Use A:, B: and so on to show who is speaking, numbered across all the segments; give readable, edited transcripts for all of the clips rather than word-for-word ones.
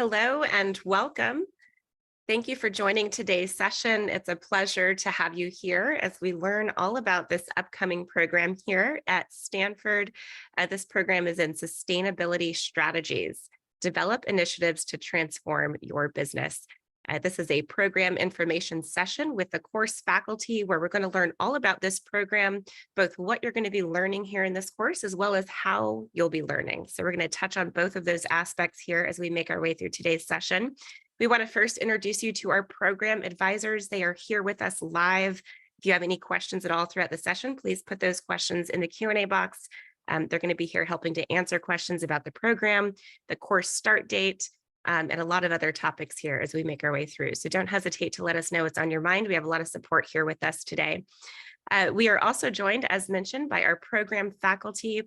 A: Hello and welcome. Thank you for joining today's session. It's a pleasure to have you here as we learn all about this upcoming program here at Stanford. This program is in Sustainability Strategies, Develop Initiatives to Transform Your Business. This is a program information session with the course faculty where we're going to learn all about this program, both what you're going to be learning here in this course, as well as how you'll be learning. So we're going to touch on both of those aspects here as we make our way through today's session. We want to first introduce you to our program advisors. They are here with us live. If you have any questions at all throughout the session, please put those questions in the Q&A box. They're going to be here helping to answer questions about the program, the course start date, and a lot of other topics here as we make our way through. So don't hesitate to let us know what's on your mind. We have a lot of support here with us today. We are also joined, as mentioned, by our program faculty,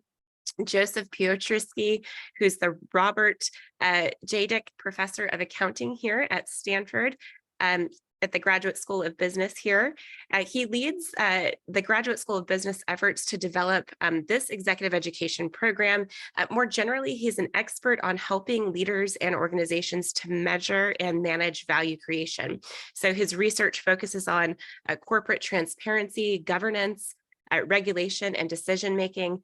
A: Joseph Piotrowski, who's the Robert J. Dick Professor of Accounting here at Stanford. At the Graduate School of Business here. He leads the Graduate School of Business efforts to develop this executive education program. More generally, he's an expert on helping leaders and organizations to measure and manage value creation. So his research focuses on corporate transparency, governance, regulation, and decision-making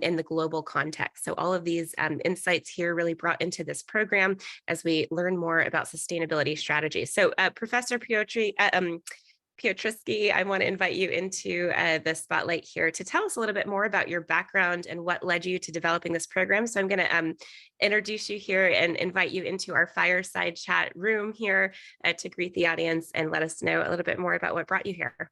A: in the global context. So all of these insights here really brought into this program as we learn more about sustainability strategies. So Professor Piotrowski, I want to invite you into the spotlight here to tell us a little bit more about your background and what led you to developing this program. So I'm going to introduce you here and invite you into our fireside chat room here to greet the audience and let us know a little bit more about what brought you here.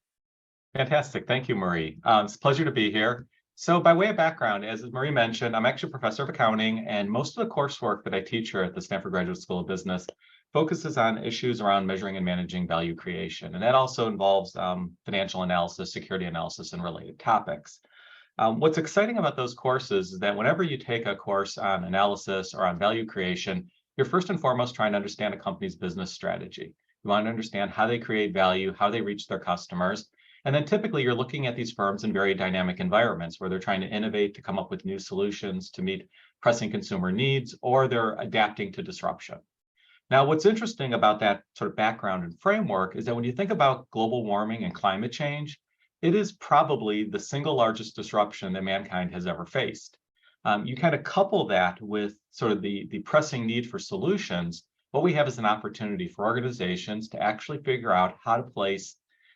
B: Fantastic. Thank you, Marie. It's a pleasure to be here. So by way of background, as Marie mentioned, I'm actually a professor of accounting, and most of the coursework that I teach here at the Stanford Graduate School of Business focuses on issues around measuring and managing value creation. And that also involves financial analysis, security analysis, and related topics. What's exciting about those courses is that whenever you take a course on analysis or on value creation, you're first and foremost trying to understand a company's business strategy. You want to understand how they create value, how they reach their customers. And then typically you're looking at these firms in very dynamic environments where they're trying to innovate, to come up with new solutions to meet pressing consumer needs, or they're adapting to disruption. Now, what's interesting about that sort of background and framework is that when you think about global warming and climate change, it is probably the single largest disruption that mankind has ever faced. You kind of couple that with sort of the pressing need for solutions. What we have is an opportunity for organizations to actually figure out how to place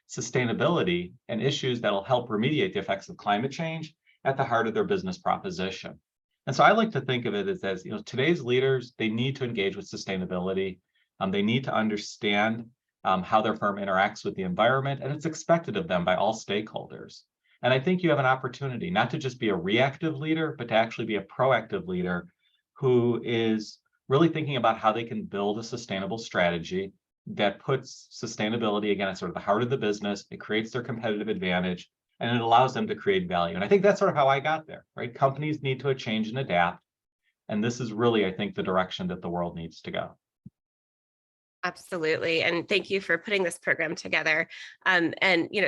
B: sustainability and issues that'll help remediate the effects of climate change at the heart of their business proposition. And so I like to think of it as today's leaders, they need to engage with sustainability. They need to understand how their firm interacts with the environment, and it's expected of them by all stakeholders. And I think you have an opportunity not to just be a reactive leader, but to actually be a proactive leader who is really thinking about how they can build a sustainable strategy that puts sustainability, again, at sort of the heart of the business. It creates their competitive advantage, and it allows them to create value. And I think that's sort of how I got there, right? Companies need to change and adapt. And this is really, I think, the direction that the world needs to go.
A: Absolutely. And thank you for putting this program together. And,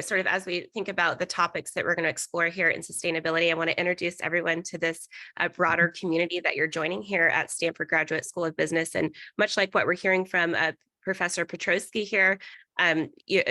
A: sort of as we think about the topics that we're going to explore here in sustainability, I want to introduce everyone to this broader community that you're joining here at Stanford Graduate School of Business. And much like what we're hearing from Professor Piotrowski here,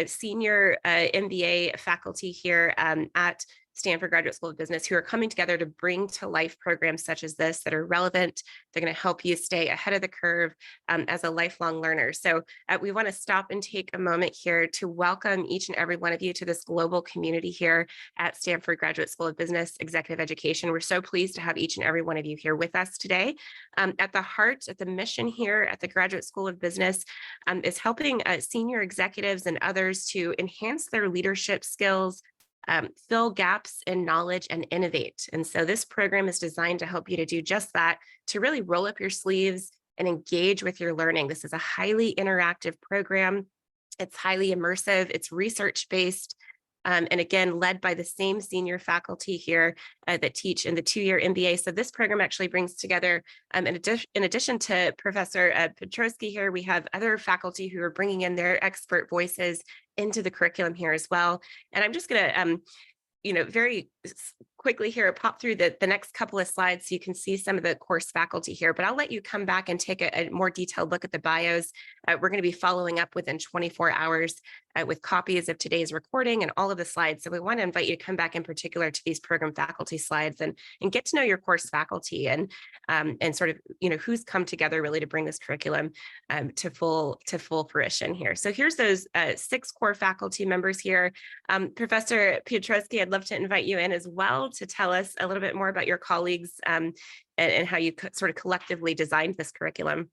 A: senior MBA faculty here at Stanford Graduate School of Business who are coming together to bring to life programs such as this that are relevant. They're going to help you stay ahead of the curve as a lifelong learner. So we want to stop and take a moment here to welcome each and every one of you to this global community here at Stanford Graduate School of Business Executive Education. We're so pleased to have each and every one of you here with us today. At the heart, at the mission here at the Graduate School of Business is helping senior executives and others to enhance their leadership skills, fill gaps in knowledge, and innovate. And so this program is designed to help you to do just that, to really roll up your sleeves and engage with your learning. This is a highly interactive program. It's highly immersive. It's research-based. And again, led by the same senior faculty here that teach in the two-year MBA. So this program actually brings together, in addition to Professor Piotrowski here, we have other faculty who are bringing in their expert voices into the curriculum here as well. And I'm just going to, very quickly here pop through the next couple of slides so you can see some of the course faculty here, but I'll let you come back and take a more detailed look at the bios. We're going to be following up within 24 hours with copies of today's recording and all of the slides. So we want to invite you to come back in particular to these program faculty slides and get to know your course faculty and sort of, who's come together really to bring this curriculum to full fruition here. So here's those 6 core faculty members here. Professor Piotrowski, I'd love to invite you in as well to tell us a little bit more about your colleagues and how you sort of collectively designed this curriculum.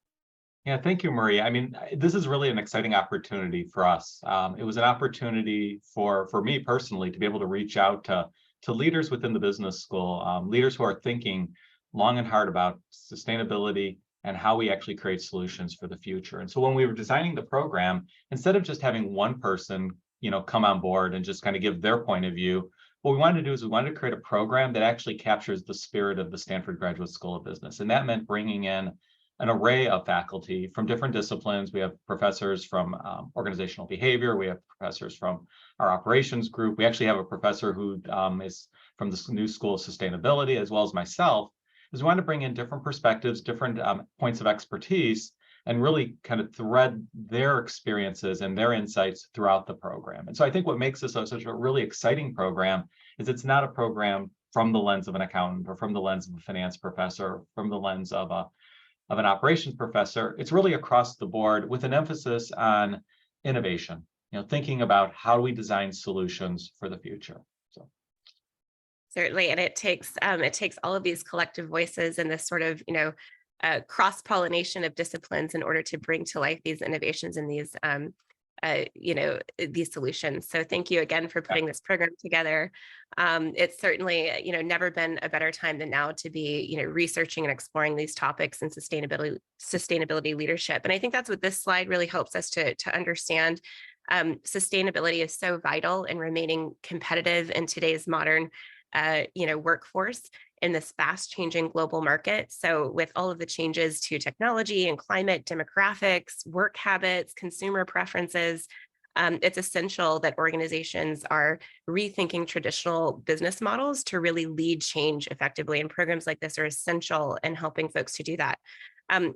B: Yeah, thank you, Marie. I mean, this is really an exciting opportunity for us. It was an opportunity for me personally to be able to reach out to leaders within the business school, leaders who are thinking long and hard about sustainability and how we actually create solutions for the future. And so when we were designing the program, instead of just having one person, come on board and just kind of give their point of view, what we wanted to do is we wanted to create a program that actually captures the spirit of the Stanford Graduate School of Business. And that meant bringing in an array of faculty from different disciplines. We have professors from organizational behavior. We have professors from our operations group. We actually have a professor who is from the new School of Sustainability, as well as myself, because we want to bring in different perspectives, different points of expertise, and really kind of thread their experiences and their insights throughout the program. And so I think what makes this such a really exciting program is it's not a program from the lens of an accountant or from the lens of a finance professor, from the lens of an operations professor. It's really across the board with an emphasis on innovation, thinking about how do we design solutions for the future. So
A: certainly, and it takes all of these collective voices and this sort of cross-pollination of disciplines in order to bring to life these innovations and these solutions. So thank you again for putting this program together. It's certainly, never been a better time than now to be, researching and exploring these topics in sustainability leadership. And I think that's what this slide really helps us to understand. Sustainability is so vital in remaining competitive in today's modern, workforce in this fast changing global market. So with all of the changes to technology and climate, demographics, work habits, consumer preferences, it's essential that organizations are rethinking traditional business models to really lead change effectively. And programs like this are essential in helping folks to do that.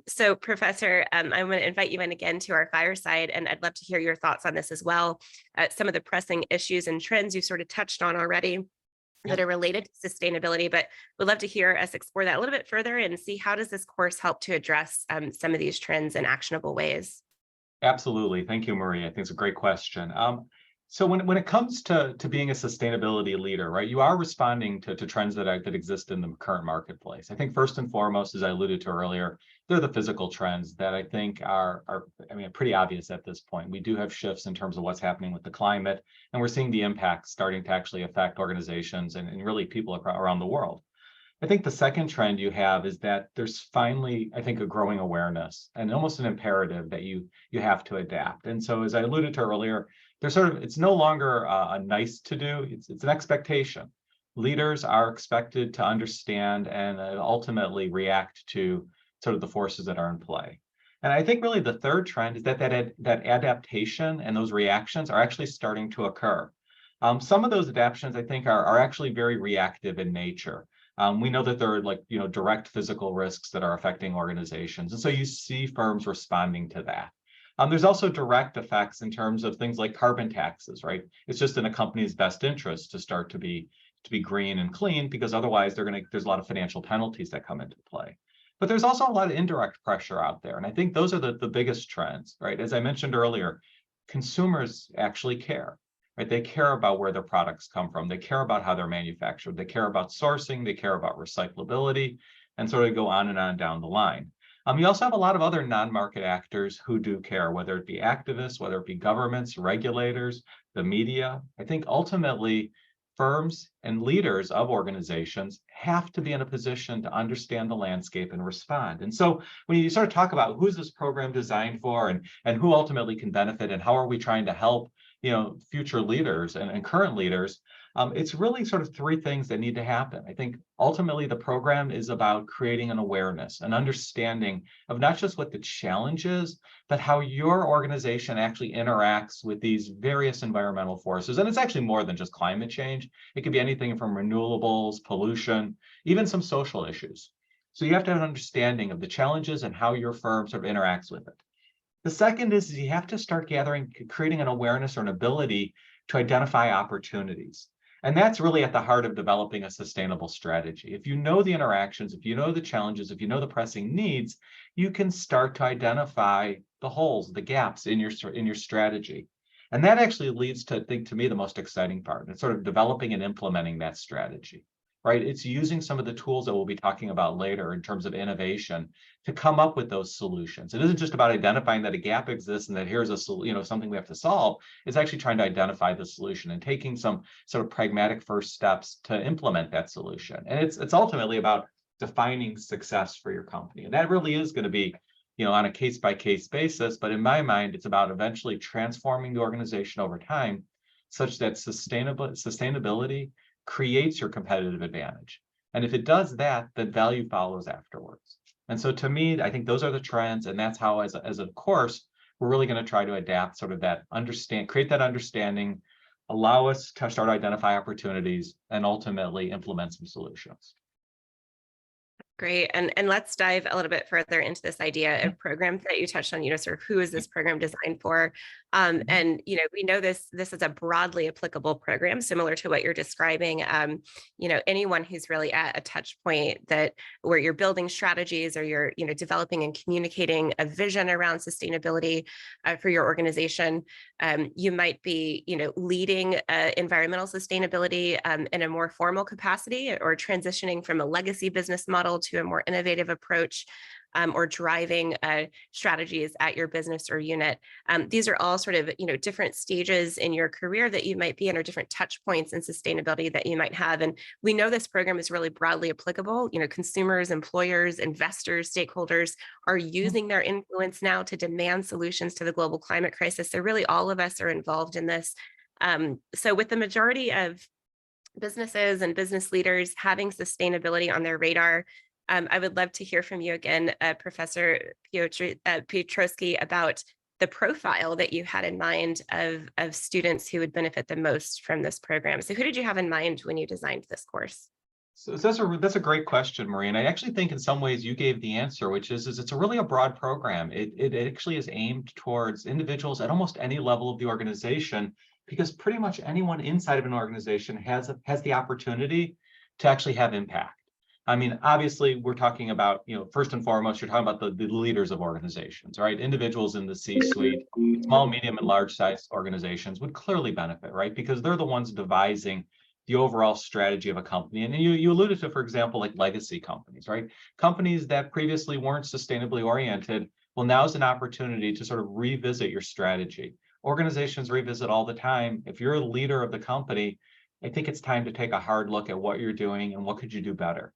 A: So Professor, I'm going to invite you in again to our fireside, and I'd love to hear your thoughts on this as well. Some of the pressing issues and trends you sort of touched on already that are related to sustainability, but we'd love to hear us explore that a little bit further and see how does this course help to address some of these trends in actionable ways.
B: absolutely. Thank you, Marie. I think it's a great question. So when it comes to being a sustainability leader, right, you are responding to trends that exist in the current marketplace. I think first and foremost, as I alluded to earlier, they're the physical trends that I think are pretty obvious at this point. We do have shifts in terms of what's happening with the climate, and we're seeing the impact starting to actually affect organizations and really people around the world. I think the second trend you have is that there's finally, I think, a growing awareness and almost an imperative that you have to adapt. And so, as I alluded to earlier, it's no longer a nice to do, it's an expectation. Leaders are expected to understand and ultimately react to sort of the forces that are in play. And I think really the third trend is that adaptation and those reactions are actually starting to occur. Some of those adaptations, I think, are actually very reactive in nature. We know that there are direct physical risks that are affecting organizations. And so you see firms responding to that. There's also direct effects in terms of things like carbon taxes, right? It's just in a company's best interest to start to be green and clean, because otherwise there's a lot of financial penalties that come into play. But there's also a lot of indirect pressure out there. And I think those are the biggest trends, right? As I mentioned earlier, consumers actually care. Right? They care about where their products come from. They care about how they're manufactured. They care about sourcing. They care about recyclability, and sort of go on and on down the line. You also have a lot of other non-market actors who do care, whether it be activists, whether it be governments, regulators, the media. I think ultimately firms and leaders of organizations have to be in a position to understand the landscape and respond. And so when you sort of talk about who's this program designed for and who ultimately can benefit and how are we trying to help future leaders and current leaders, It's really sort of three things that need to happen. I think ultimately the program is about creating an awareness, an understanding of not just what the challenge is, but how your organization actually interacts with these various environmental forces. And it's actually more than just climate change. It could be anything from renewables, pollution, even some social issues. So you have to have an understanding of the challenges and how your firm sort of interacts with it. The second is you have to start creating an awareness or an ability to identify opportunities. And that's really at the heart of developing a sustainable strategy. If you know the interactions, if you know the challenges, if you know the pressing needs, you can start to identify the holes, the gaps in your strategy. And that actually leads to, I think, to me, the most exciting part. It's sort of developing and implementing that strategy, right? It's using some of the tools that we'll be talking about later in terms of innovation to come up with those solutions. It isn't just about identifying that a gap exists and that here's something we have to solve. It's actually trying to identify the solution and taking some sort of pragmatic first steps to implement that solution. And it's ultimately about defining success for your company. And that really is going to be, on a case-by-case basis. But in my mind, it's about eventually transforming the organization over time such that sustainability creates your competitive advantage. And if it does that, then value follows afterwards. And so to me, I think those are the trends. And that's how, as a course, we're really going to try to adapt sort of create that understanding, allow us to start to identify opportunities, and ultimately implement some solutions.
A: Great. And let's dive a little bit further into this idea of programs that you touched on, sort of who is this program designed for? And, we know this is a broadly applicable program, similar to what you're describing. Anyone who's really at a touch point where you're building strategies or you're, developing and communicating a vision around sustainability for your organization. You might be, leading environmental sustainability in a more formal capacity or transitioning from a legacy business model to a more innovative approach, or driving strategies at your business or unit. These are all sort of, different stages in your career that you might be in, or different touch points in sustainability that you might have. And we know this program is really broadly applicable. Consumers, employers, investors, stakeholders are using their influence now to demand solutions to the global climate crisis. So really all of us are involved in this. So with the majority of businesses and business leaders having sustainability on their radar, I would love to hear from you again, Professor Piotrowski, about the profile that you had in mind of students who would benefit the most from this program. So who did you have in mind when you designed this course?
B: So that's a great question, Marie. And I actually think in some ways you gave the answer, which is it's really a broad program. It actually is aimed towards individuals at almost any level of the organization, because pretty much anyone inside of an organization has the opportunity to actually have impact. I mean, obviously, we're talking about, first and foremost, you're talking about the leaders of organizations, right? Individuals in the C-suite, small, medium, and large size organizations would clearly benefit, right? Because they're the ones devising the overall strategy of a company. And you alluded to, for example, like legacy companies, right? Companies that previously weren't sustainably oriented. Well, now's an opportunity to sort of revisit your strategy. Organizations revisit all the time. If you're a leader of the company, I think it's time to take a hard look at what you're doing and what could you do better.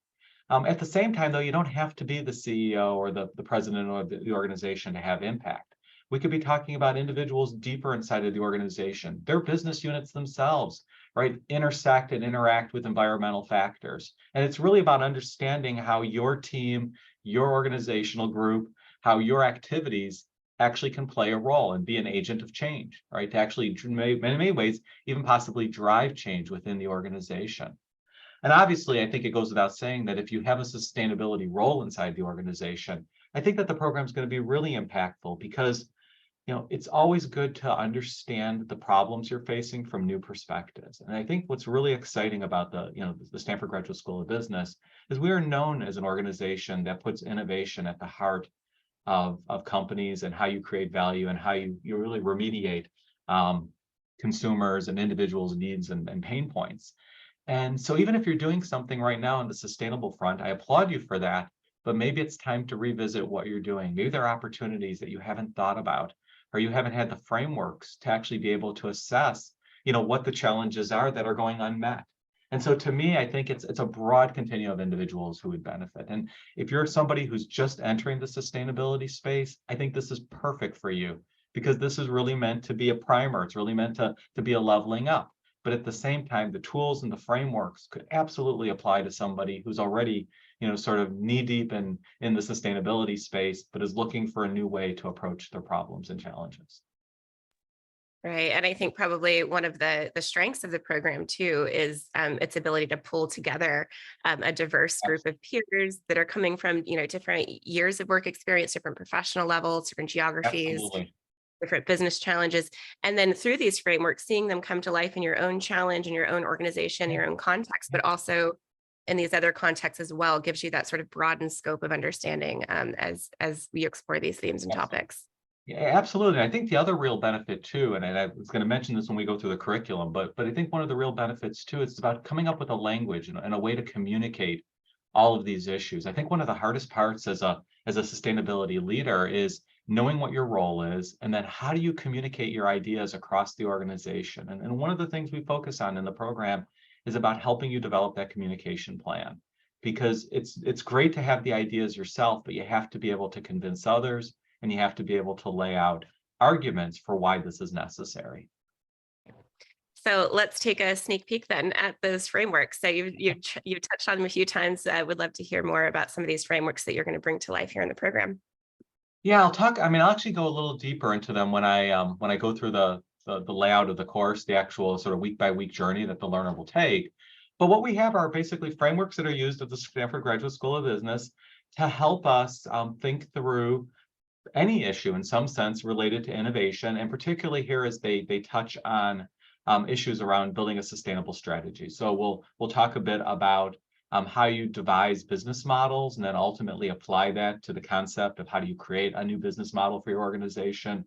B: At the same time, though, you don't have to be the CEO or the president of the organization to have impact. We could be talking about individuals deeper inside of the organization. Their business units themselves, right, intersect and interact with environmental factors. And it's really about understanding how your team, your organizational group, how your activities actually can play a role and be an agent of change, right, to actually, in many ways, even possibly drive change within the organization. And obviously, I think it goes without saying that if you have a sustainability role inside the organization, I think that the program is going to be really impactful because, it's always good to understand the problems you're facing from new perspectives. And I think what's really exciting about the Stanford Graduate School of Business is we are known as an organization that puts innovation at the heart of companies and how you create value and how you really remediate consumers and individuals' needs and pain points. And so even if you're doing something right now on the sustainable front, I applaud you for that, but maybe it's time to revisit what you're doing. Maybe there are opportunities that you haven't thought about, or you haven't had the frameworks to actually be able to assess, what the challenges are that are going unmet. And so to me, I think it's a broad continuum of individuals who would benefit. And if you're somebody who's just entering the sustainability space, I think this is perfect for you because this is really meant to be a primer. It's really meant to be a leveling up. but at the same time, the tools and the frameworks could absolutely apply to somebody who's already, sort of knee deep in the sustainability space, but is looking for a new way to approach their problems and challenges.
A: Right. And I think probably one of the strengths of the program too is its ability to pull together a diverse group of peers that are coming from, different years of work experience, different professional levels, different geographies,
B: Absolutely.
A: different business challenges. And then through these frameworks, seeing them come to life in your own challenge, in your own organization, your own context, but also in these other contexts as well, gives you that sort of broadened scope of understanding as we explore these themes and topics.
B: Yeah, absolutely. I think the other real benefit too, and I was going to mention this when we go through the curriculum, but I think one of the real benefits too is about coming up with a language and a way to communicate all of these issues. I think one of the hardest parts as a sustainability leader is knowing what your role is, and then how do you communicate your ideas across the organization. And one of the things we focus on in the program is about helping you develop that communication plan, because it's great to have the ideas yourself, but you have to be able to convince others, and you have to be able to lay out arguments for why this is necessary.
A: So let's take a sneak peek then at those frameworks. So you've touched on them a few times. I would love to hear more about some of these frameworks that you're going to bring to life here in the program.
B: Yeah, I'll actually go a little deeper into them when I go through the layout of the course, the actual sort of week by week journey that the learner will take. But what we have are basically frameworks that are used at the Stanford Graduate School of Business to help us think through any issue in some sense related to innovation, and particularly here as they touch on issues around building a sustainable strategy. So we'll talk a bit about how you devise business models and then ultimately apply that to the concept of how do you create a new business model for your organization.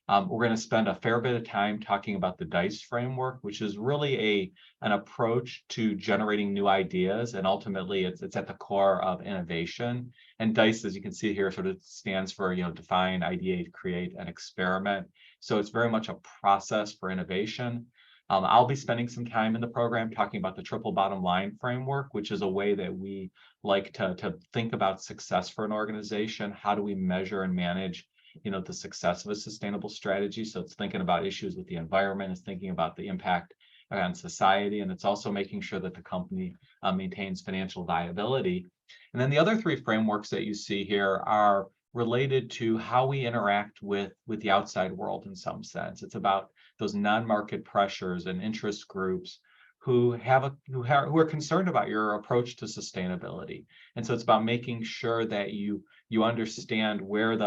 B: We're going to spend a fair bit of time talking about the DICE framework, which is really an approach to generating new ideas, and ultimately it's at the core of innovation. And DICE, as you can see here, sort of stands for define, ideate, create, and experiment. So it's very much a process for innovation. I'll be spending some time in the program talking about the triple bottom line framework, which is a way that we like to think about success for an organization. How do we measure and manage the success of a sustainable strategy? So it's thinking about issues with the environment, it's thinking about the impact on society, and it's also making sure that the company maintains financial viability. And then the other three frameworks that you see here are related to how we interact with the outside world in some sense. It's about those non-market pressures and interest groups who are concerned about your approach to sustainability. And so it's about making sure that you understand where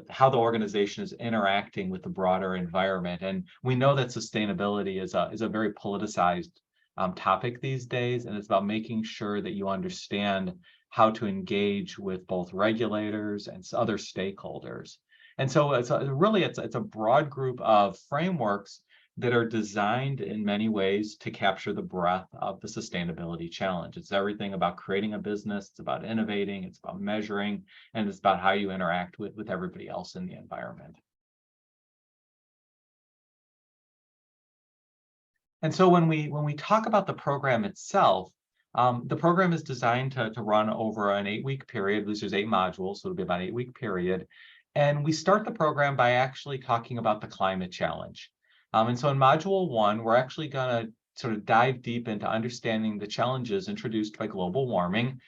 B: how the organization is interacting with the broader environment. And we know that sustainability is a very politicized topic these days, and it's about making sure that you understand how to engage with both regulators and other stakeholders. And so it's a broad group of frameworks that are designed in many ways to capture the breadth of the sustainability challenge. It's everything about creating a business, it's about innovating, it's about measuring, and it's about how you interact with everybody else in the environment. And so when we talk about the program itself, the program is designed to run over an 8-week period. There's 8 modules, so it'll be about an 8-week period. And we start the program by actually talking about the climate challenge. And so in module 1, we're actually going to sort of dive deep into understanding the challenges introduced by global warming.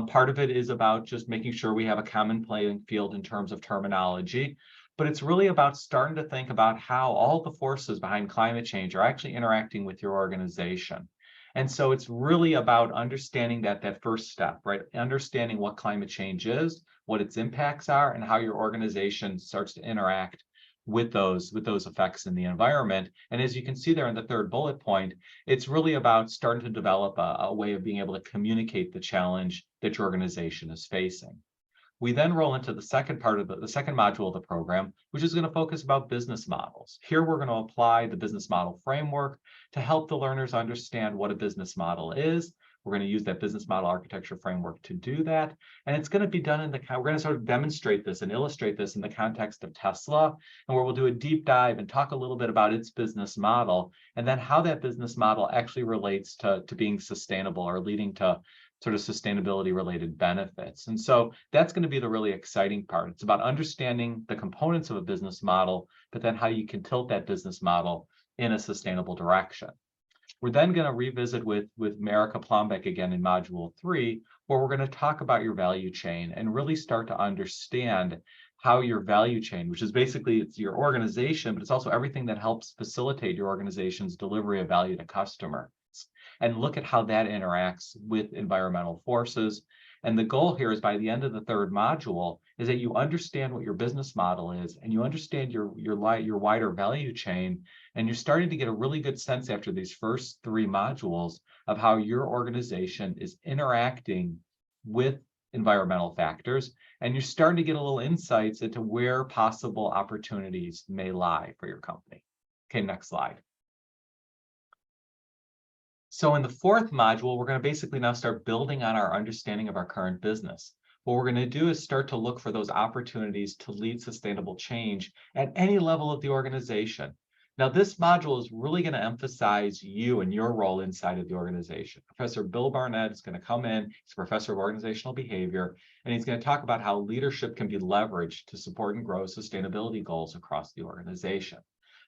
B: Part of it is about just making sure we have a common playing field in terms of terminology, but it's really about starting to think about how all the forces behind climate change are actually interacting with your organization. And so it's really about understanding that first step, right? Understanding what climate change is, what its impacts are, and how your organization starts to interact with those effects in the environment. And as you can see there in the third bullet point, it's really about starting to develop a way of being able to communicate the challenge that your organization is facing. We then roll into the second part of the second module of the program, which is going to focus about business models. Here, we're going to apply the business model framework to help the learners understand what a business model is. We're going to use that business model architecture framework to do that. And it's going to be done we're going to sort of demonstrate this and illustrate this in the context of Tesla, and where we'll do a deep dive and talk a little bit about its business model, and then how that business model actually relates to being sustainable or leading to sort of sustainability related benefits. And so that's going to be the really exciting part. It's about understanding the components of a business model, but then how you can tilt that business model in a sustainable direction. We're then going to revisit with Marika Plombeck again in module 3, where we're going to talk about your value chain and really start to understand how your value chain, which is basically it's your organization, but it's also everything that helps facilitate your organization's delivery of value to customers, and look at how that interacts with environmental forces. And the goal here is by the end of the 3rd module is that you understand what your business model is and you understand your wider value chain. And you're starting to get a really good sense after these first 3 modules of how your organization is interacting with environmental factors. And you're starting to get a little insights into where possible opportunities may lie for your company. Okay, next slide. So in the 4th module, we're going to basically now start building on our understanding of our current business. What we're going to do is start to look for those opportunities to lead sustainable change at any level of the organization. Now, this module is really going to emphasize you and your role inside of the organization. Professor Bill Barnett is going to come in. He's a professor of organizational behavior, and he's going to talk about how leadership can be leveraged to support and grow sustainability goals across the organization.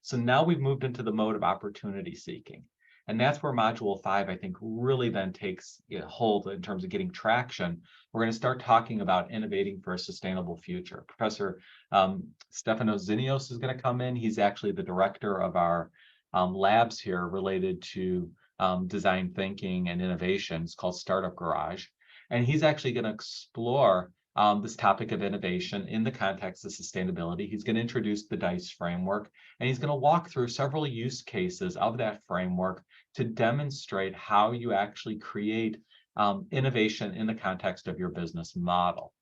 B: So now we've moved into the mode of opportunity seeking. And that's where module 5, I think, really then takes hold in terms of getting traction. We're going to start talking about innovating for a sustainable future. Professor Stefanos Zinios is going to come in. He's actually the director of our labs here related to design thinking and innovation. It's called Startup Garage. And he's actually going to explore this topic of innovation in the context of sustainability. He's going to introduce the DICE framework, and he's going to walk through several use cases of that framework to demonstrate how you actually create innovation in the context of your business model.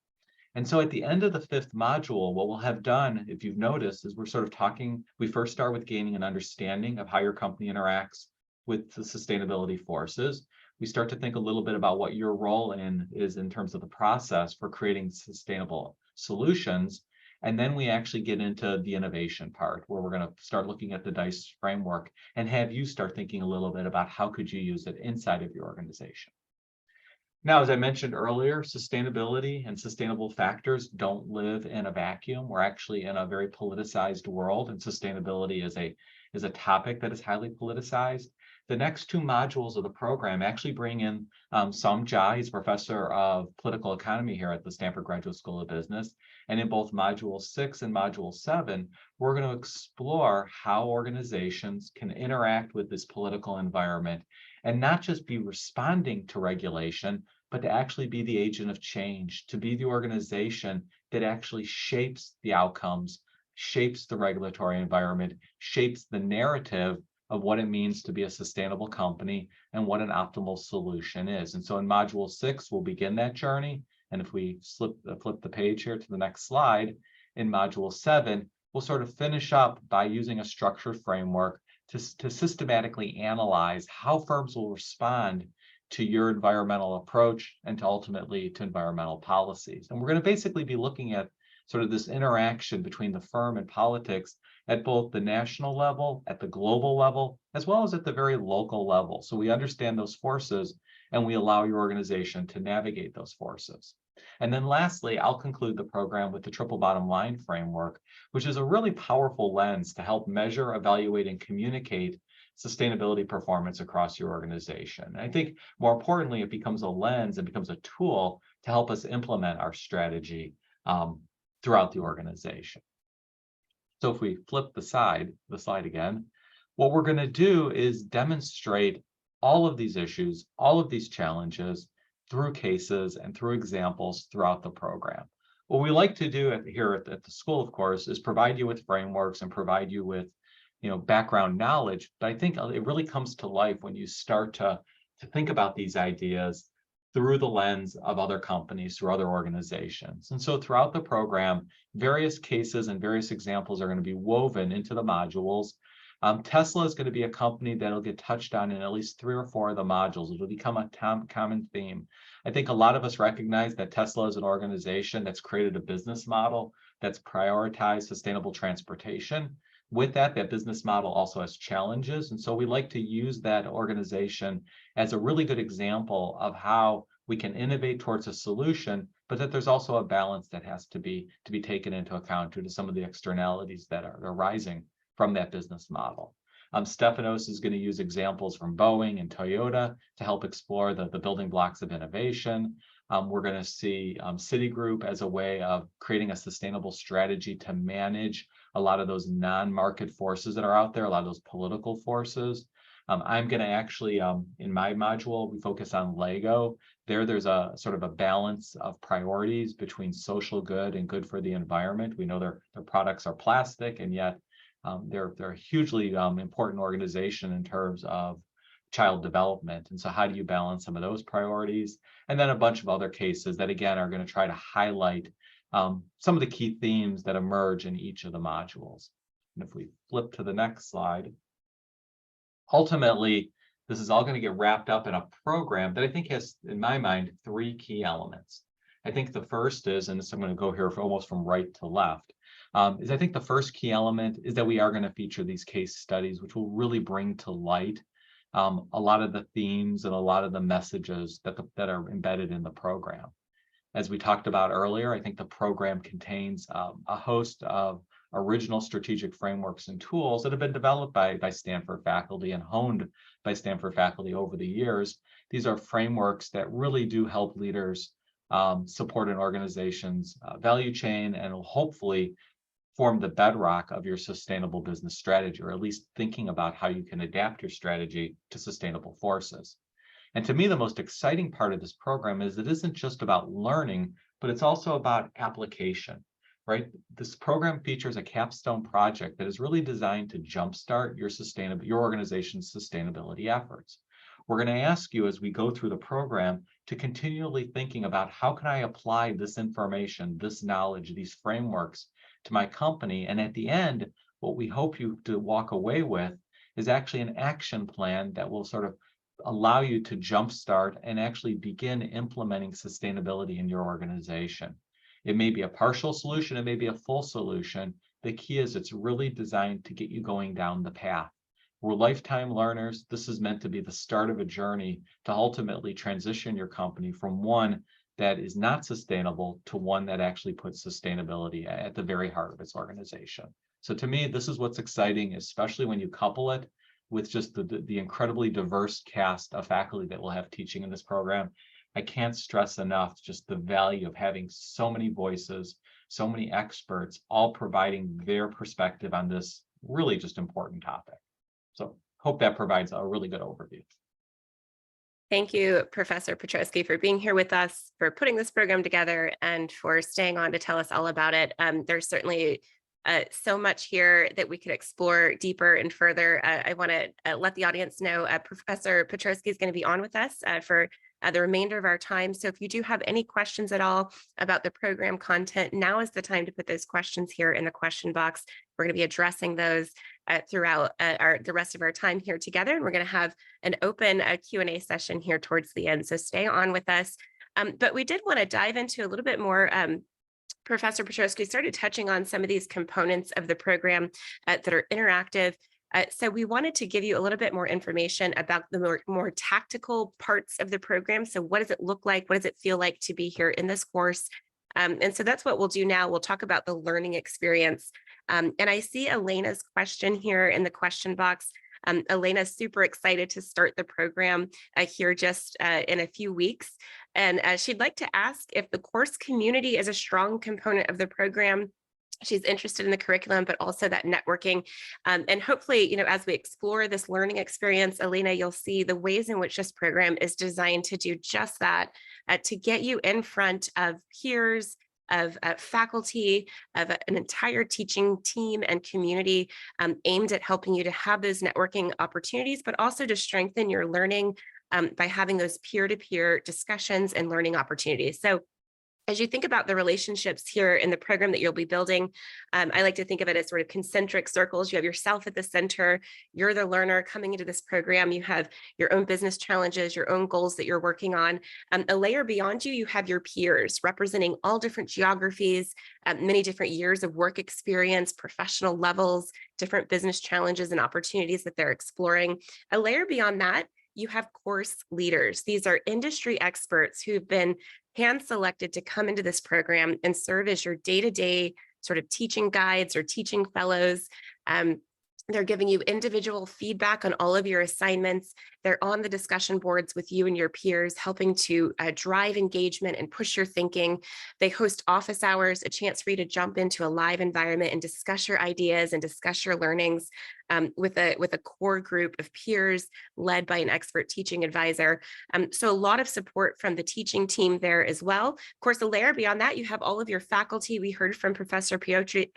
B: And so at the end of the 5th module, what we'll have done, if you've noticed, is we're sort of talking, we first start with gaining an understanding of how your company interacts with the sustainability forces. We start to think a little bit about what your role is in terms of the process for creating sustainable solutions. And then we actually get into the innovation part, where we're going to start looking at the DICE framework and have you start thinking a little bit about how could you use it inside of your organization. Now, as I mentioned earlier, sustainability and sustainable factors don't live in a vacuum. We're actually in a very politicized world, and sustainability is a topic that is highly politicized. The next 2 modules of the program actually bring in Som Jha. He's professor of political economy here at the Stanford Graduate School of Business. And in both module 6 and module 7, we're going to explore how organizations can interact with this political environment and not just be responding to regulation, but to actually be the agent of change, to be the organization that actually shapes the outcomes, shapes the regulatory environment, shapes the narrative of what it means to be a sustainable company and what an optimal solution is. And so in module 6, we'll begin that journey. And if we flip the page here to the next slide, in module 7, we'll sort of finish up by using a structured framework to systematically analyze how firms will respond to your environmental approach and to ultimately to environmental policies. And we're going to basically be looking at sort of this interaction between the firm and politics at both the national level, at the global level, as well as at the very local level. So we understand those forces and we allow your organization to navigate those forces. And then lastly, I'll conclude the program with the triple bottom line framework, which is a really powerful lens to help measure, evaluate, and communicate sustainability performance across your organization. And I think more importantly, it becomes a lens and becomes a tool to help us implement our strategy throughout the organization. So if we flip the slide again, what we're going to do is demonstrate all of these issues, all of these challenges through cases and through examples throughout the program. What we like to do here at the school, of course, is provide you with frameworks and provide you with background knowledge. But I think it really comes to life when you start to think about these ideas through the lens of other companies, through other organizations. And so throughout the program, various cases and various examples are going to be woven into the modules. Tesla is going to be a company that'll get touched on in at least 3 or 4 of the modules. It'll become a common theme. I think a lot of us recognize that Tesla is an organization that's created a business model that's prioritized sustainable transportation. With that business model also has challenges. And so we like to use that organization as a really good example of how we can innovate towards a solution, but that there's also a balance that has to be taken into account due to some of the externalities that are arising from that business model. Stefanos is going to use examples from Boeing and Toyota to help explore the building blocks of innovation. We're going to see Citigroup as a way of creating a sustainable strategy to manage a lot of those non-market forces that are out there, a lot of those political forces. I'm going to actually, in my module, we focus on Lego. There's a sort of a balance of priorities between social good and good for the environment. We know their products are plastic, and yet they're a hugely important organization in terms of child development. And so how do you balance some of those priorities? And then a bunch of other cases that, again, are going to try to highlight some of the key themes that emerge in each of the modules. And if we flip to the next slide, ultimately, this is all going to get wrapped up in a program that I think has, in my mind, 3 key elements. I think the first is, and this I'm going to go here almost from right to left, is I think the first key element is that we are going to feature these case studies, which will really bring to light a lot of the themes and a lot of the messages that are embedded in the program. As we talked about earlier, I think the program contains a host of original strategic frameworks and tools that have been developed by Stanford faculty and honed by Stanford faculty over the years. These are frameworks that really do help leaders support an organization's value chain and will hopefully form the bedrock of your sustainable business strategy, or at least thinking about how you can adapt your strategy to sustainable forces. And to me, the most exciting part of this program is it isn't just about learning, but it's also about application, right? This program features a capstone project that is really designed to jumpstart your organization's sustainability efforts. We're going to ask you as we go through the program to continually thinking about how can I apply this information, this knowledge, these frameworks to my company. And at the end, what we hope you to walk away with is actually an action plan that will sort of allow you to jumpstart and actually begin implementing sustainability in your organization. It may be a partial solution, it may be a full solution. The key is it's really designed to get you going down the path. We're lifetime learners. This is meant to be the start of a journey to ultimately transition your company from one that is not sustainable to one that actually puts sustainability at the very heart of its organization. So to me, this is what's exciting, especially when you couple it with just the incredibly diverse cast of faculty that we'll have teaching in this program. I can't stress enough just the value of having so many voices, so many experts, all providing their perspective on this really just important topic. So hope that provides a really good overview.
A: Thank you, Professor Petrosky, for being here with us, for putting this program together, and for staying on to tell us all about it. There's certainly so much here that we could explore deeper and further. I want to let the audience know Professor Petrosky is going to be on with us for the remainder of our time. So if you do have any questions at all about the program content, now is the time to put those questions here in the question box. We're going to be addressing those throughout the rest of our time here together. And we're going to have an open Q&A session here towards the end. So stay on with us. But we did want to dive into a little bit more. Professor Petrosky started touching on some of these components of the program that are interactive. So we wanted to give you a little bit more information about the more tactical parts of the program. So what does it look like? What does it feel like to be here in this course? And so that's what we'll do now. We'll talk about the learning experience. And I see Elena's question here in the question box. Elena's super excited to start the program here just in a few weeks. And she'd like to ask if the course community is a strong component of the program. She's interested in the curriculum, but also that networking. And hopefully, as we explore this learning experience, Elena, you'll see the ways in which this program is designed to do just that, to get you in front of peers, of faculty, of an entire teaching team and community aimed at helping you to have those networking opportunities, but also to strengthen your learning by having those peer-to-peer discussions and learning opportunities. So as you think about the relationships here in the program that you'll be building, I like to think of it as sort of concentric circles. You have yourself at the center, you're the learner coming into this program, you have your own business challenges, your own goals that you're working on. A layer beyond you, you have your peers representing all different geographies, many different years of work experience, professional levels, different business challenges and opportunities that they're exploring. A layer beyond that, you have course leaders. These are industry experts who've been hand-selected to come into this program and serve as your day-to-day sort of teaching guides or teaching fellows. They're giving you individual feedback on all of your assignments. They're on the discussion boards with you and your peers, helping to drive engagement and push your thinking. They host office hours, a chance for you to jump into a live environment and discuss your ideas and discuss your learnings with a core group of peers led by an expert teaching advisor. So a lot of support from the teaching team there as well. Of course, a layer beyond that, you have all of your faculty. We heard from Professor Piotrowski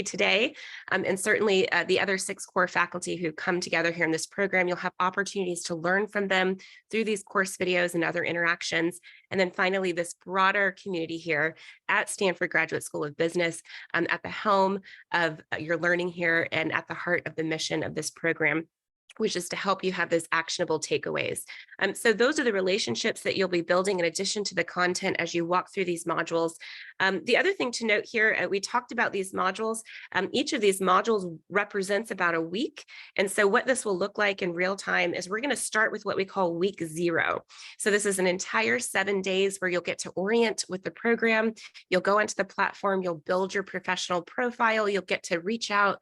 A: today, and certainly the other 6 core faculty who come together here in this program. You'll have opportunities to learn from them through these course videos and other interactions. And then finally, this broader community here at Stanford Graduate School of Business, at the helm of your learning here and at the heart of the mission of this program, which is to help you have those actionable takeaways. So those are the relationships that you'll be building in addition to the content as you walk through these modules. The other thing to note here, we talked about these modules. Each of these modules represents about a week. And so what this will look like in real time is we're going to start with what we call week 0. So this is an entire 7 days where you'll get to orient with the program. You'll go onto the platform, you'll build your professional profile, you'll get to reach out,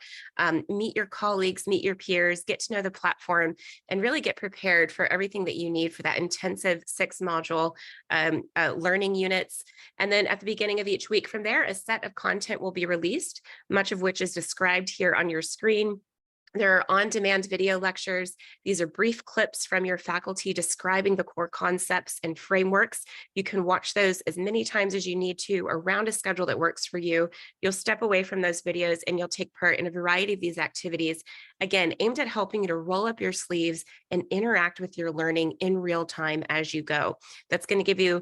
A: meet your colleagues, meet your peers, get to know the platform, and really get prepared for everything that you need for that intensive 6 module learning units. And then at the beginning of each week from there, a set of content will be released, much of which is described here on your screen. There are on-demand video lectures. These are brief clips from your faculty describing the core concepts and frameworks. You can watch those as many times as you need to around a schedule that works for you. You'll step away from those videos and you'll take part in a variety of these activities, again, aimed at helping you to roll up your sleeves and interact with your learning in real time as you go. That's going to give you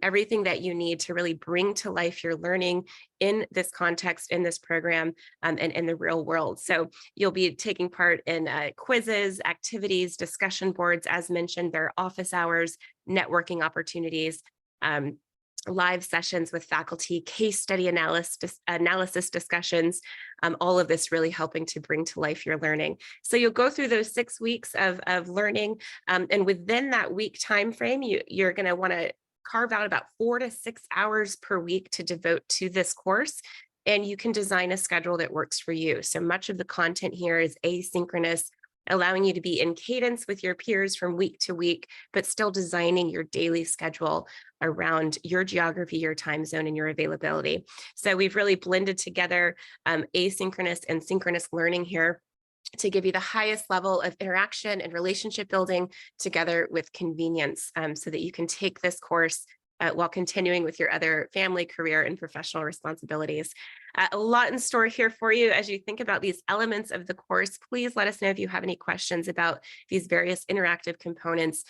A: everything that you need to really bring to life your learning in this context, in this program, and in the real world. So you'll be taking part in quizzes, activities, discussion boards. As mentioned, there are office hours, networking opportunities, live sessions with faculty, case study analysis discussions, all of this really helping to bring to life your learning. So you'll go through those 6 weeks of learning, and within that week time frame, you're going to want to carve out about 4 to 6 hours per week to devote to this course. And you can design a schedule that works for you. So much of the content here is asynchronous, allowing you to be in cadence with your peers from week to week, but still designing your daily schedule around your geography, your time zone, and your availability. So we've really blended together asynchronous and synchronous learning here to give you the highest level of interaction and relationship building together with convenience, so that you can take this course while continuing with your other family, career, and professional responsibilities. A lot in store here for you as you think about these elements of the course. Please let us know if you have any questions about these various interactive components.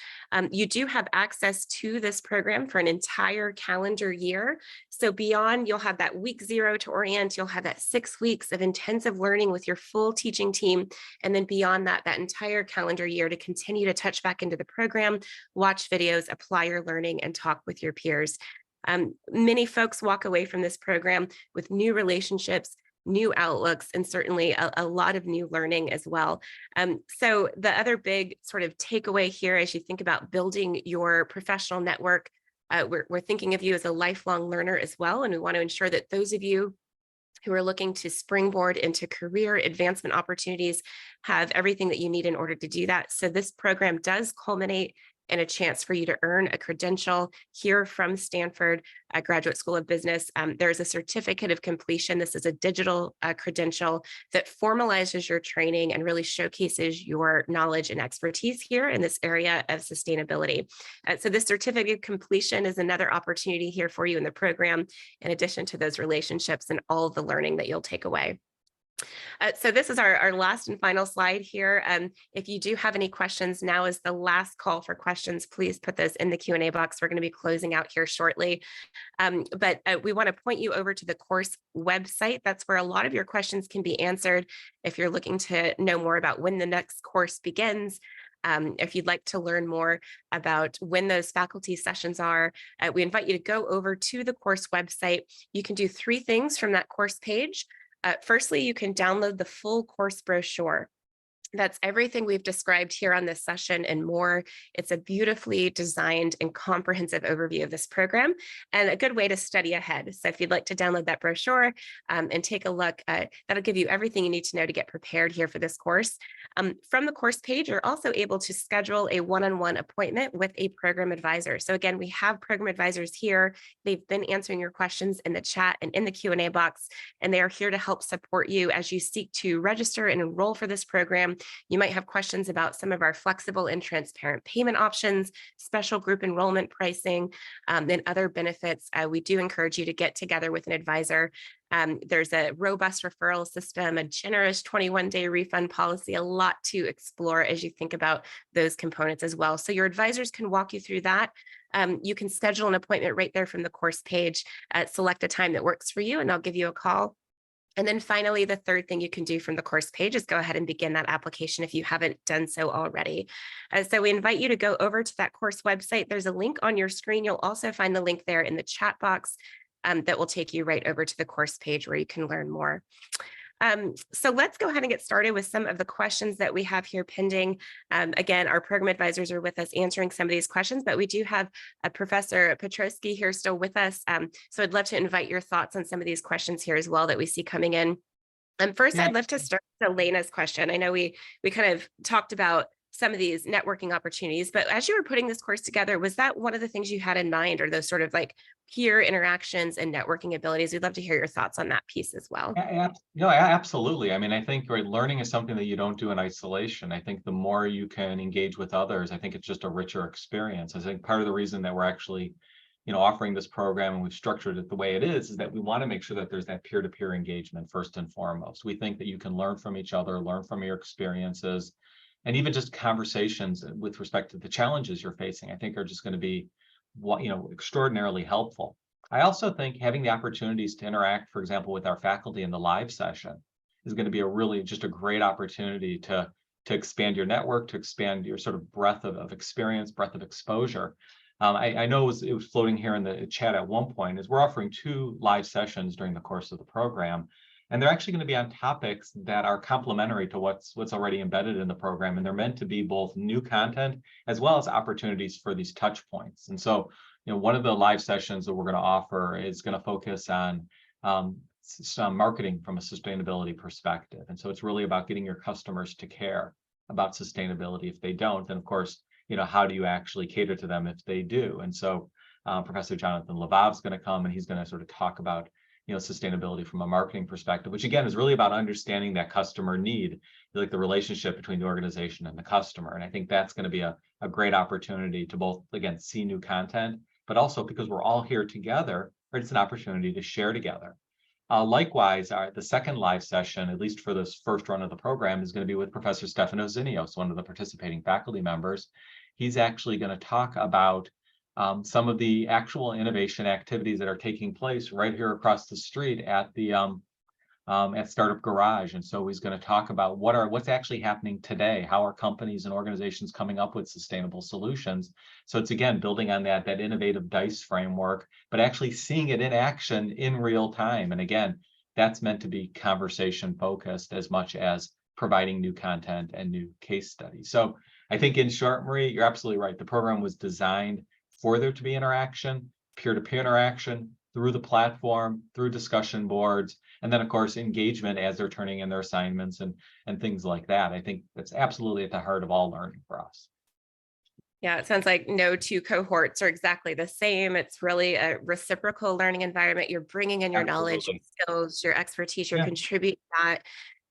A: You do have access to this program for an entire calendar year. So beyond, you'll have that week 0 to orient, you'll have that 6 weeks of intensive learning with your full teaching team. And then beyond that, that entire calendar year to continue to touch back into the program, watch videos, apply your learning, and talk with your peers. Many folks walk away from this program with new relationships, new outlooks, and certainly a lot of new learning as well. So the other big sort of takeaway here as you think about building your professional network, we're thinking of you as a lifelong learner as well, and we want to ensure that those of you who are looking to springboard into career advancement opportunities have everything that you need in order to do that. So this program does culminate and a chance for you to earn a credential here from Stanford Graduate School of Business. There's a certificate of completion. This is a digital credential that formalizes your training and really showcases your knowledge and expertise here in this area of sustainability. So this certificate of completion is another opportunity here for you in the program, in addition to those relationships and all the learning that you'll take away. So this is our last and final slide here. If you do have any questions, now is the last call for questions. Please put those in the Q&A box. We're going to be closing out here shortly. But we want to point you over to the course website. That's where a lot of your questions can be answered. If you're looking to know more about when the next course begins, if you'd like to learn more about when those faculty sessions are, we invite you to go over to the course website. You can do 3 things from that course page. Firstly, you can download the full course brochure. That's everything we've described here on this session and more. It's a beautifully designed and comprehensive overview of this program and a good way to study ahead. So if you'd like to download that brochure and take a look, that'll give you everything you need to know to get prepared here for this course. From the course page, you're also able to schedule a one-on-one appointment with a program advisor. So again, we have program advisors here. They've been answering your questions in the chat and in the Q&A box, and they are here to help support you as you seek to register and enroll for this program. You might have questions about some of our flexible and transparent payment options, special group enrollment pricing, and other benefits. We do encourage you to get together with an advisor. There's a robust referral system, a generous 21-day refund policy, a lot to explore as you think about those components as well. So your advisors can walk you through that. You can schedule an appointment right there from the course page, select a time that works for you, and they'll give you a call. And then finally, the third thing you can do from the course page is go ahead and begin that application if you haven't done so already. So we invite you to go over to that course website. There's a link on your screen. You'll also find the link there in the chat box that will take you right over to the course page where you can learn more. So let's go ahead and get started with some of the questions that we have here pending. Again, our program advisors are with us answering some of these questions, but we do have Professor Petrosky here still with us. So I'd love to invite your thoughts on some of these questions here as well that we see coming in. First,
B: Yeah.
A: I'd love to start with Elena's question. I know we kind of talked about some of these networking opportunities, but as you were putting this course together, was that one of the things you had in mind, or those sort of like peer interactions and networking abilities? We'd love to hear your thoughts on that piece as well.
B: No, absolutely. I mean, I think learning is something that you don't do in isolation. I think the more you can engage with others, I think it's just a richer experience. I think part of the reason that we're actually, offering this program and we've structured it the way it is that we want to make sure that there's that peer-to-peer engagement first and foremost. We think that you can learn from each other, learn from your experiences, and even just conversations with respect to the challenges you're facing, I think are just going to be, extraordinarily helpful. I also think having the opportunities to interact, for example, with our faculty in the live session is going to be just a great opportunity to expand your network, to expand your sort of breadth of experience, breadth of exposure. I know it was floating here in the chat at one point, is we're offering 2 live sessions during the course of the program. And they're actually going to be on topics that are complementary to what's already embedded in the program. And they're meant to be both new content as well as opportunities for these touch points. And so, one of the live sessions that we're going to offer is going to focus on some marketing from a sustainability perspective. And so it's really about getting your customers to care about sustainability. If they don't, then of course, how do you actually cater to them if they do? And so Professor Jonathan Levov's going to come and he's going to sort of talk about sustainability from a marketing perspective, which again is really about understanding that customer need, like the relationship between the organization and the customer. And I think that's going to be a great opportunity to both, again, see new content, but also because we're all here together, right, it's an opportunity to share together. Likewise, the second live session, at least for this first run of the program, is going to be with Professor Stefano Zinios, one of the participating faculty members. He's actually going to talk about some of the actual innovation activities that are taking place right here across the street at the at Startup Garage. And so he's going to talk about what's actually happening today, how are companies and organizations coming up with sustainable solutions. So it's again building on that innovative DICE framework, but actually seeing it in action in real time. And again, that's meant to be conversation focused as much as providing new content and new case studies. So I think in short, Marie, you're absolutely right. The program was designed for there to be interaction, peer-to-peer interaction through the platform, through discussion boards, and then of course engagement as they're turning in their assignments and things like that. I think that's absolutely at the heart of all learning for us.
A: Yeah, it sounds like no 2 cohorts are exactly the same. It's really a reciprocal learning environment. You're bringing in your knowledge, your skills, your expertise, you're contributing that.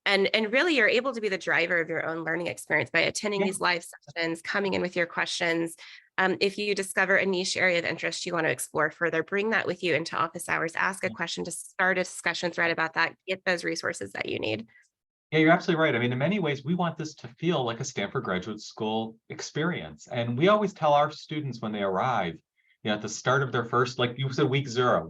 A: And really, you're able to be the driver of your own learning experience by attending these live sessions, coming in with your questions. If you discover a niche area of interest you want to explore further, bring that with you into office hours, ask a question to start a discussion thread about that, get those resources that you need.
B: Yeah, you're absolutely right. I mean, in many ways, we want this to feel like a Stanford Graduate School experience. And we always tell our students when they arrive, at the start of their first, like you said, week zero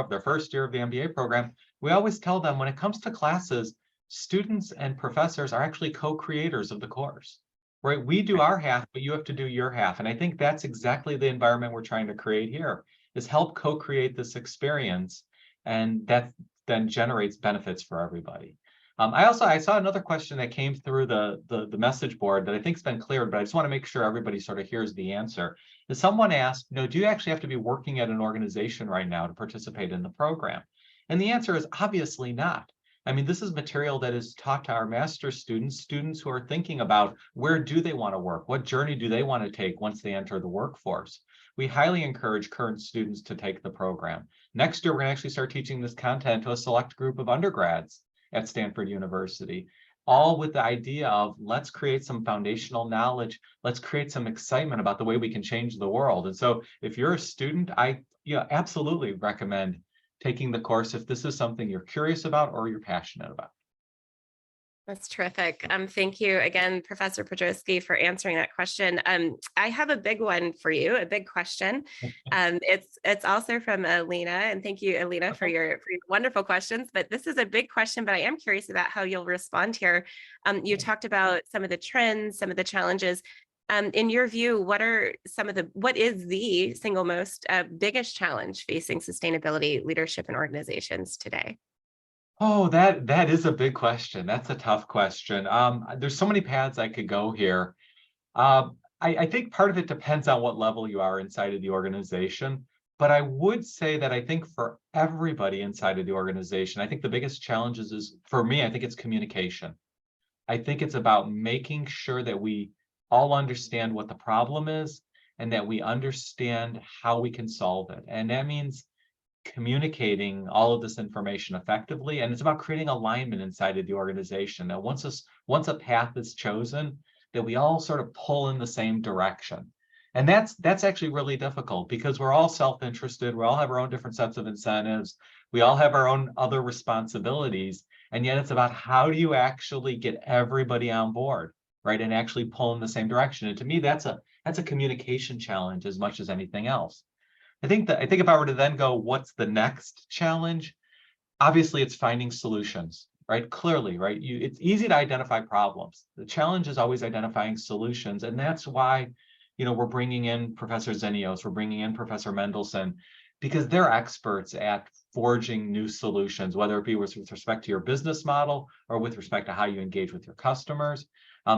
B: of their first year of the MBA program, we always tell them when it comes to classes, students and professors are actually co-creators of the course, right? We do our half, but you have to do your half. And I think that's exactly the environment we're trying to create here, is help co-create this experience. And that then generates benefits for everybody. I saw another question that came through the message board that I think's been cleared, but I just want to make sure everybody sort of hears the answer. Is someone asked, do you actually have to be working at an organization right now to participate in the program? And the answer is obviously not. I mean, this is material that is taught to our master's students, students who are thinking about where do they want to work? What journey do they want to take once they enter the workforce? We highly encourage current students to take the program. Next year, we're going to actually start teaching this content to a select group of undergrads at Stanford University, all with the idea of let's create some foundational knowledge, let's create some excitement about the way we can change the world. And so if you're a student, I absolutely recommend taking the course if this is something you're curious about or you're passionate about.
A: That's terrific. Thank you again, Professor Podrosky, for answering that question. I have a big one for you, a big question. It's also from Alina, and thank you, Alina, for your wonderful questions. But this is a big question, but I am curious about how you'll respond here. You talked about some of the trends, some of the challenges. In your view, what is the single most biggest challenge facing sustainability leadership in organizations today?
B: Oh, that is a big question. That's a tough question. There's so many paths I could go here. I think part of it depends on what level you are inside of the organization. But I would say that I think for everybody inside of the organization, I think the biggest challenges is, for me, I think it's communication. I think it's about making sure that we all understand what the problem is and that we understand how we can solve it. And that means communicating all of this information effectively, and it's about creating alignment inside of the organization. Now, once a path is chosen, that we all sort of pull in the same direction. And that's actually really difficult because we're all self-interested, we all have our own different sets of incentives, we all have our own other responsibilities, and yet it's about how do you actually get everybody on board, right, and actually pull in the same direction. And to me, that's a communication challenge as much as anything else. I think if I were to then go, what's the next challenge? Obviously, it's finding solutions, right? Clearly, right? It's easy to identify problems. The challenge is always identifying solutions. And that's why, we're bringing in Professor Zenios, we're bringing in Professor Mendelson, because they're experts at forging new solutions, whether it be with respect to your business model or with respect to how you engage with your customers,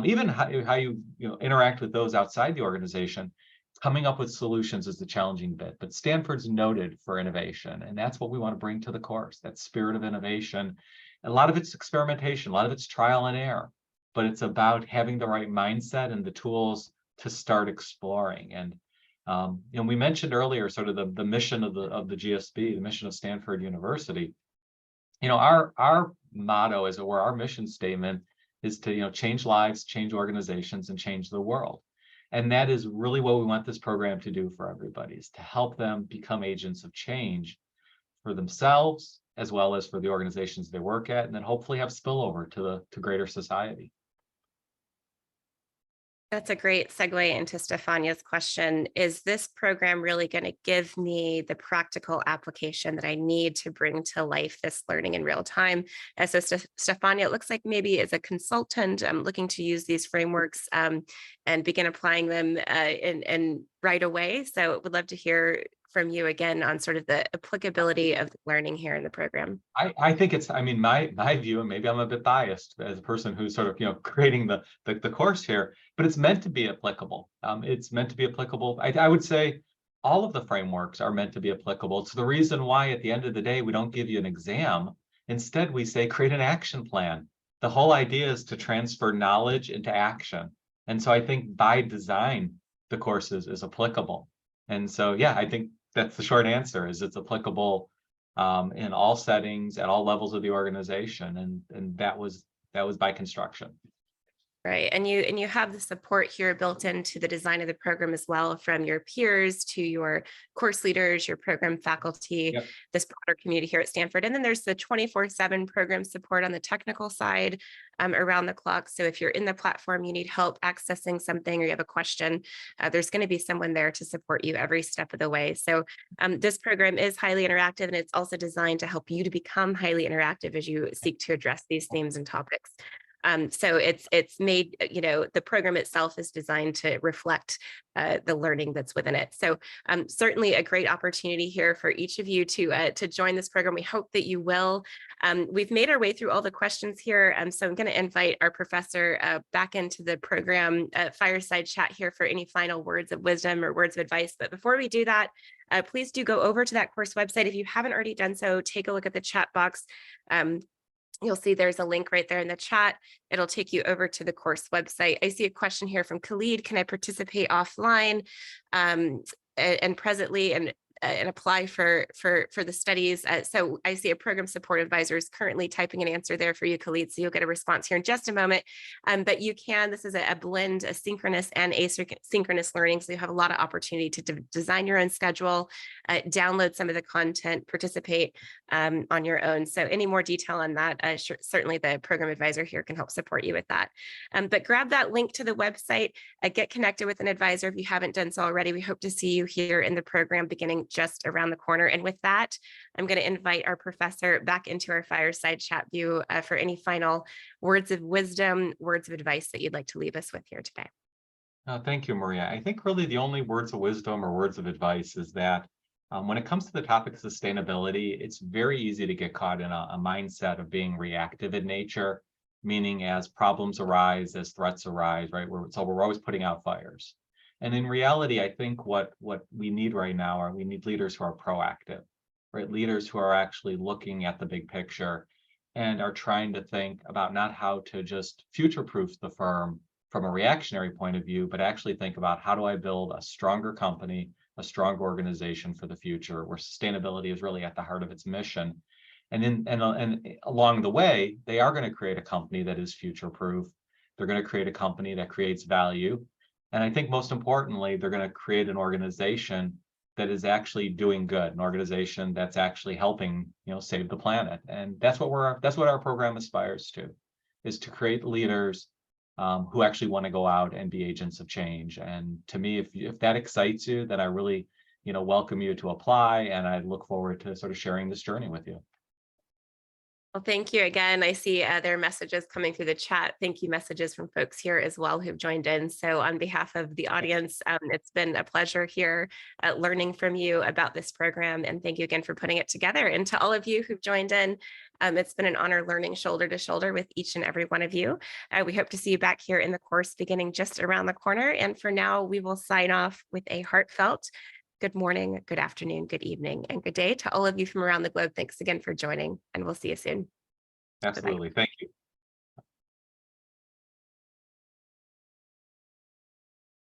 B: even how you interact with those outside the organization. Coming up with solutions is the challenging bit, but Stanford's noted for innovation, and that's what we want to bring to the course, that spirit of innovation. A lot of it's experimentation, a lot of it's trial and error, but it's about having the right mindset and the tools to start exploring. And we mentioned earlier sort of the mission of the GSB, the mission of Stanford University. Our motto, as it were, our mission statement is to change lives, change organizations, and change the world. And that is really what we want this program to do for everybody, is to help them become agents of change for themselves, as well as for the organizations they work at, and then hopefully have spillover to greater society.
A: That's a great segue into Stefania's question. Is this program really going to give me the practical application that I need to bring to life this learning in real time? So Stefania, it looks like maybe as a consultant, I'm looking to use these frameworks and begin applying them in right away. So would love to hear from you again on sort of the applicability of the learning here in the program.
B: I think it's, my view, and maybe I'm a bit biased as a person who's sort of, creating the course here, but it's meant to be applicable. It's meant to be applicable. I would say all of the frameworks are meant to be applicable. It's the reason why at the end of the day, we don't give you an exam. Instead, we say, create an action plan. The whole idea is to transfer knowledge into action. And so I think by design, the course is applicable. And so, yeah, I think that's the short answer, is it's applicable in all settings at all levels of the organization, and that was by construction.
A: Right. And you have the support here built into the design of the program as well, from your peers to your course leaders, your program faculty,
B: Yep.
A: this broader community here at Stanford. And then there's the 24/7 program support on the technical side around the clock. So if you're in the platform, you need help accessing something or you have a question, there's going to be someone there to support you every step of the way. So this program is highly interactive, and it's also designed to help you to become highly interactive as you seek to address these themes and topics. So it's made, the program itself is designed to reflect the learning that's within it. So certainly a great opportunity here for each of you to join this program. We hope that you will. We've made our way through all the questions here. So I'm going to invite our professor back into the program fireside chat here for any final words of wisdom or words of advice. But before we do that, please do go over to that course website. If you haven't already done so, take a look at the chat box. You'll see there's a link right there in the chat. It'll take you over to the course website. I see a question here from Khalid. Can I participate offline and presently and apply for the studies? So I see a program support advisor is currently typing an answer there for you, Khalid. So you'll get a response here in just a moment. But you can, this is a blend of synchronous and asynchronous learning. So you have a lot of opportunity to design your own schedule, download some of the content, participate on your own. So any more detail on that, certainly the program advisor here can help support you with that. But grab that link to the website, get connected with an advisor if you haven't done so already. We hope to see you here in the program beginning just around the corner. And with that, I'm going to invite our professor back into our fireside chat view for any final words of wisdom, words of advice that you'd like to leave us with here today.
B: Thank you, Maria. I think really the only words of wisdom or words of advice is that when it comes to the topic of sustainability, it's very easy to get caught in a mindset of being reactive in nature, meaning as problems arise, as threats arise, right? So we're always putting out fires. And in reality, I think what we need right now are we need leaders who are proactive, right? Leaders who are actually looking at the big picture and are trying to think about not how to just future-proof the firm from a reactionary point of view, but actually think about how do I build a stronger company, a stronger organization for the future, where sustainability is really at the heart of its mission. And along the way, they are going to create a company that is future-proof. They're going to create a company that creates value. And I think most importantly, they're going to create an organization that is actually doing good, an organization that's actually helping, save the planet. And that's what our program aspires to, is to create leaders who actually want to go out and be agents of change. And to me, if that excites you, then I really, welcome you to apply, and I look forward to sort of sharing this journey with you.
A: Well, thank you again. I see there are messages coming through the chat. Thank you, messages from folks here as well who've joined in. So on behalf of the audience, it's been a pleasure here learning from you about this program. And thank you again for putting it together. And to all of you who've joined in, it's been an honor learning shoulder to shoulder with each and every one of you. We hope to see you back here in the course beginning just around the corner. And for now, we will sign off with a heartfelt good morning, good afternoon, good evening, and good day to all of you from around the globe. Thanks again for joining, and we'll see you soon.
B: Absolutely.
A: Bye-bye.
B: Thank you.